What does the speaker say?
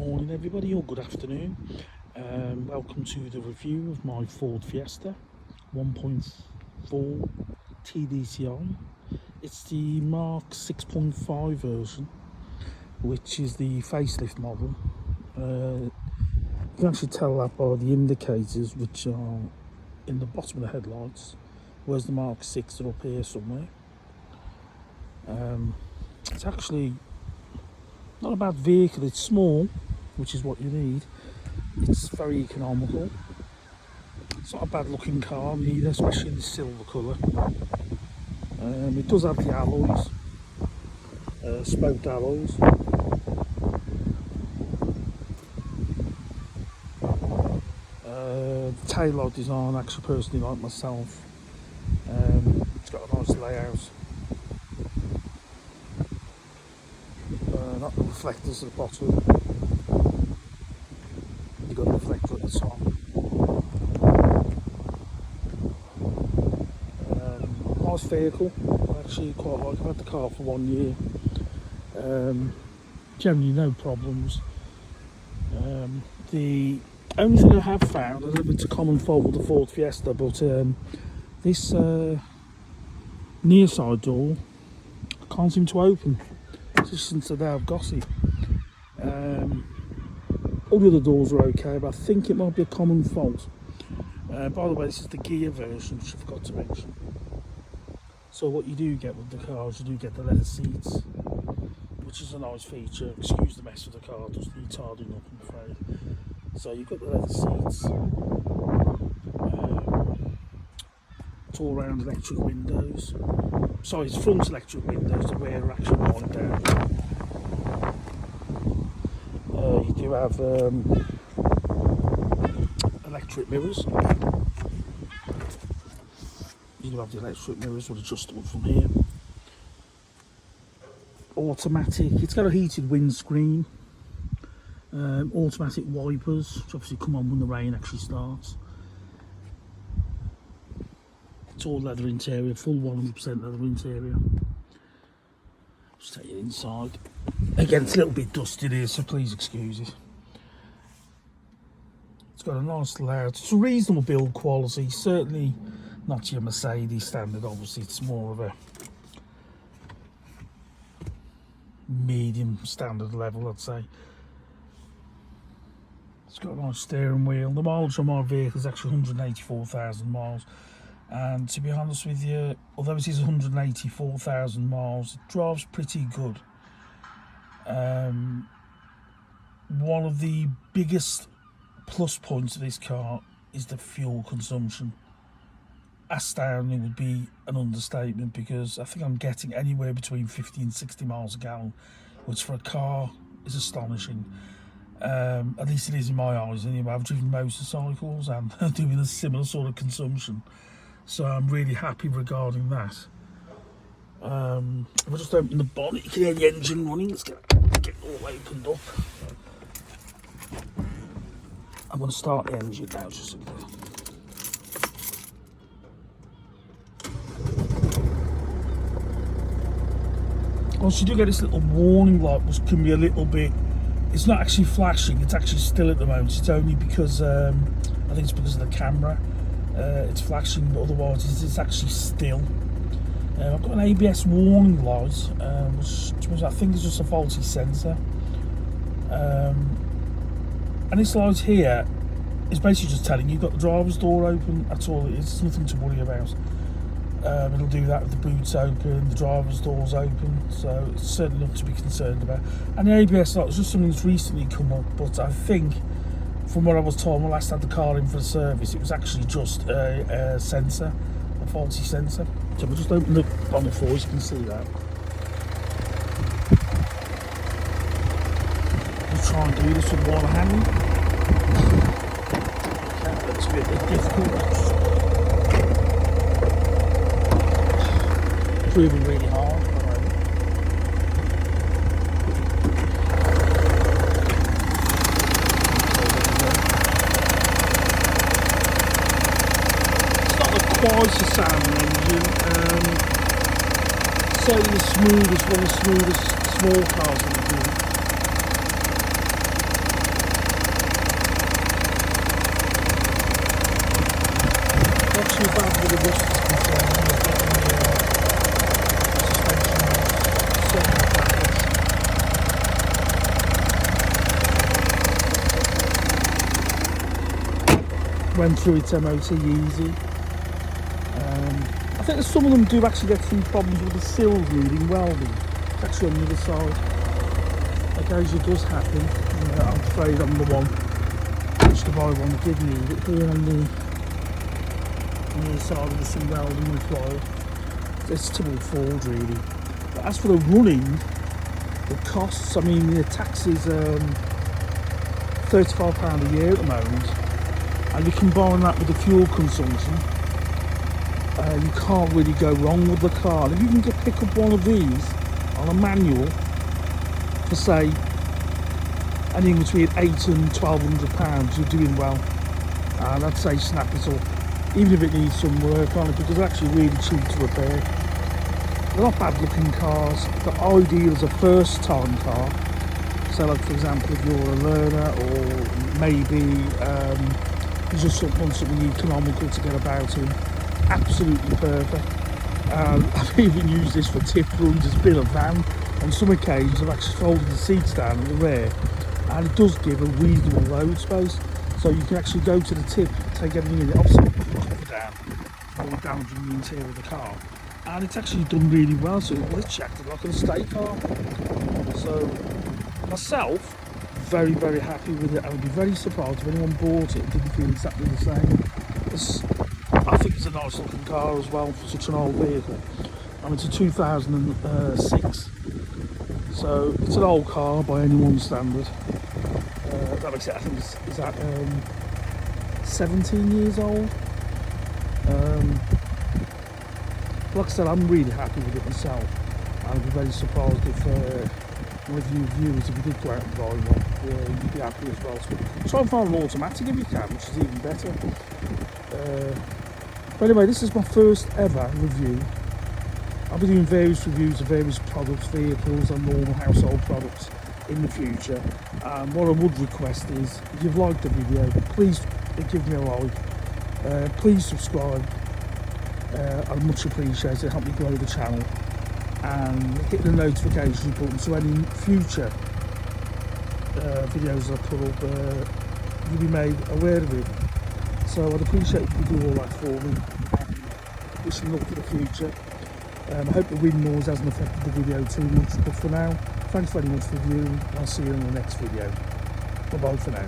morning everybody, or good afternoon. Welcome to the review of my Ford Fiesta 1.4 tdci. It's the Mark 6.5 version, which is the facelift model. You can actually tell that by the indicators, which are in the bottom of the headlights, whereas the Mark 6 are up here somewhere. It's actually not a bad vehicle. It's small, which is what you need. It's very economical. It's not a bad looking car either, especially in the silver colour. It does have the alloys, smoked alloys. The tail light design, actually personally like myself. It's got a nice layout. Not the reflectors at the bottom. You've got a reflector at the top. Nice vehicle. I actually quite like. I've had the car for 1 year. Generally no problems. The only thing I have found, I don't know if it's a common fault with the Ford Fiesta, but this near side door I can't seem to open. Just since the day I've got it. All the other doors are okay, but I think it might be a common fault. By the way, this is the Ghia version, which I forgot to mention. So what you do get with the car is you do get the leather seats, which is a nice feature. Excuse the mess with the car, it doesn't need tidying up, I'm afraid. So you've got the leather seats. It's all round electric windows. Sorry, it's front electric windows, the rear are actually wind down. You do have electric mirrors. You do have the electric mirrors, with adjustable from here. Automatic, it's got a heated windscreen. Automatic wipers, which obviously come on when the rain actually starts. It's all leather interior, full 100% leather interior. Just take it inside. Again, it's a little bit dusty here, so please excuse it. It's got a nice layout. It's a reasonable build quality, certainly not your Mercedes standard, obviously. It's more of a medium standard level, I'd say. It's got a nice steering wheel. The mileage on my vehicle is actually 184,000 miles. And to be honest with you, although it is 184,000 miles, it drives pretty good. One of the biggest plus points of this car is the fuel consumption. Astounding would be an understatement, because I think I'm getting anywhere between 50 and 60 miles a gallon, which for a car is astonishing. At least it is in my eyes anyway. I've driven motorcycles and doing a similar sort of consumption. So I'm really happy regarding that. If I just open the bonnet, you can hear the engine running. Let's get it all opened up. I'm going to start the engine now, just so also you do get this little warning light, which can be a little bit, it's not actually flashing, it's actually still at the moment. It's only because, I think it's because of the camera. It's flashing, but otherwise it's actually still. I've got an ABS warning light, which I think is just a faulty sensor. And this light here is basically just telling you you've got the driver's door open. That's all it is. It's nothing to worry about. It'll do that with the boot's open, the driver's door's open, so it's certainly nothing to be concerned about. And the ABS light is just something that's recently come up, but I think, from what I was told when I last had the car in for the service, it was actually just a sensor, a faulty sensor. So we'll just open the bonnet for you so you can see that. We'll try and do this with one hand. That's a bit difficult. Proving really hard. Quite a sound engine, certainly the smoothest, one of the smoothest small cars in the group. went through its MOT easy. I think that some of them do actually get some problems with the sills needing welding. It's actually on the other side. Occasionally does happen. I'm afraid I'm the one which the buy one did need it here on the other side with some welding required. It's typical Ford really. But as for the running, the costs, I mean the tax is £35 a year at the moment, and you combine that with the fuel consumption, you can't really go wrong with the car. If you can pick up one of these on a manual for say anything between £800 and £1,200, you're doing well. And I'd say snap it up, even if it needs some work on it, because they're actually really cheap to repair. They're not bad looking cars. They're ideal as a first time car. So like for example, if you're a learner, or maybe you just want something economical to get about in, absolutely perfect. I've even used this for tip runs. It's been a van. On some occasions I've actually folded the seats down at the rear, and it does give a reasonable load space, so you can actually go to the tip, take everything in it, obviously put the cover down, avoid damaging the interior of the car, and it's actually done really well. So it literally acted like an estate car. So myself, very happy with it. I would be very surprised if anyone bought it and didn't feel exactly the same. I think it's a nice looking car as well for such an old vehicle. I mean, it's a 2006, so it's an old car by anyone's standard. That makes it, I think it's at 17 years old. Like I said, I'm really happy with it myself. I'd be very surprised if one of you viewers, if you did go out and buy one, you'd be happy as well. So try and find an automatic if you can, which is even better. But anyway, this is my first ever review. I'll be doing various reviews of various products, vehicles and normal household products in the future. What I would request is, if you've liked the video, please give me a like. Please subscribe. I'd much appreciate it. Help me grow the channel. And hit the notification button so any future videos I put up, you'll be made aware of it. So I'd appreciate if you do all that for me. Wish me luck for the future. I hope the wind noise hasn't affected the video too much, but for now, thanks very much for viewing. I'll see you in the next video. Bye bye for now.